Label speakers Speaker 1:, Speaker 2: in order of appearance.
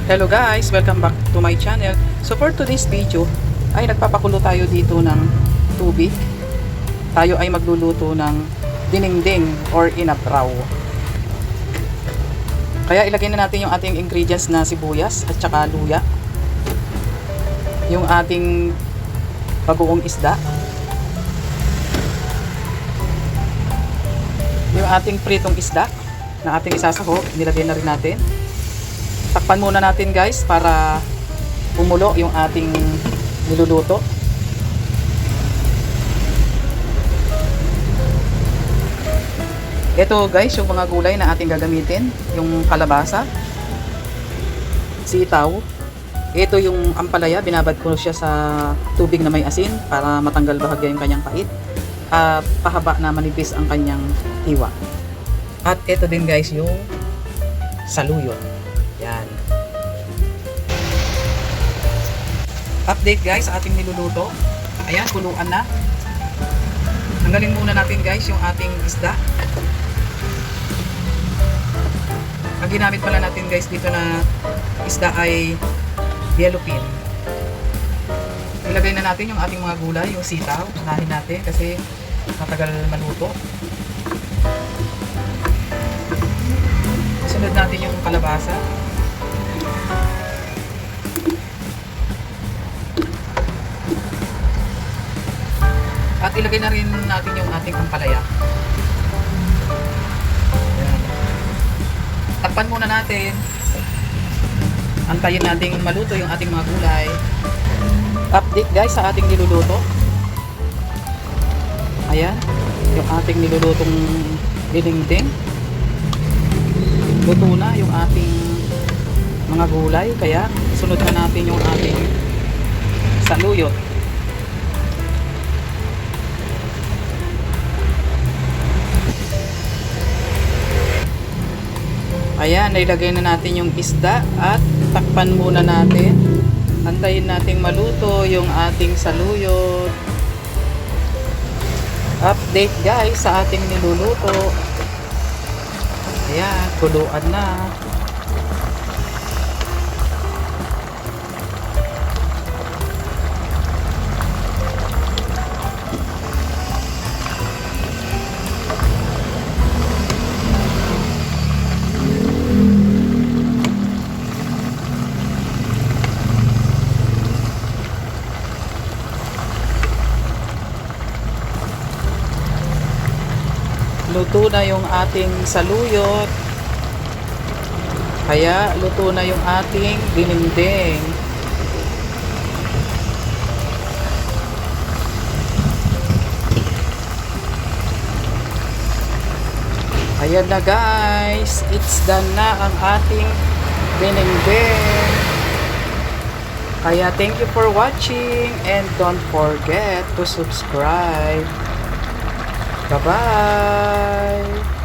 Speaker 1: Hello guys, welcome back to my channel. So for today's video ay nagpapakulo tayo dito ng tubig. Tayo ay magluluto ng dinengdeng or inabraw. Kaya ilagay na natin yung ating ingredients na sibuyas at saka luya. Yung ating bagoong isda. Yung ating pritong isda na ating isasahog, nilagay na rin natin. Takpan muna natin guys para umulo yung ating niluluto. Ito guys yung mga gulay na ating gagamitin. Yung kalabasa, sitaw. Ito yung ampalaya, binabad ko siya sa tubig na may asin para matanggal bahagya yung kanyang pait. At pahaba na manipis ang kanyang hiwa. At ito din guys yung saluyot. Yan. Update guys sa ating niluluto. Ayan, kuluan na. Tanggalin muna natin guys yung ating isda. Ang ginamit pala natin guys dito na isda ay yellowfin. Ilagay na natin yung ating mga gulay, yung sitaw. Unahin natin kasi matagal maluto. Sunod natin yung kalabasa. At ilagay na rin natin yung ating ampalaya. Ayan. Takpan muna natin. Antayin natin maluto yung ating mga gulay. Update guys sa ating niluluto. Ayan. Yung ating nilulutong dinengdeng. Luto na yung ating mga gulay. Kaya sunod na natin yung ating saluyot. Ayan, nailagay na natin yung isda at takpan muna natin. Antayin nating maluto yung ating saluyot. Update guys sa ating niluluto. Ayan, kuluan na. Luto na yung ating saluyot. Kaya luto na yung ating dinengdeng. Ayan na guys, it's done na ang ating dinengdeng. Kaya thank you for watching and don't forget to subscribe. Bye-bye!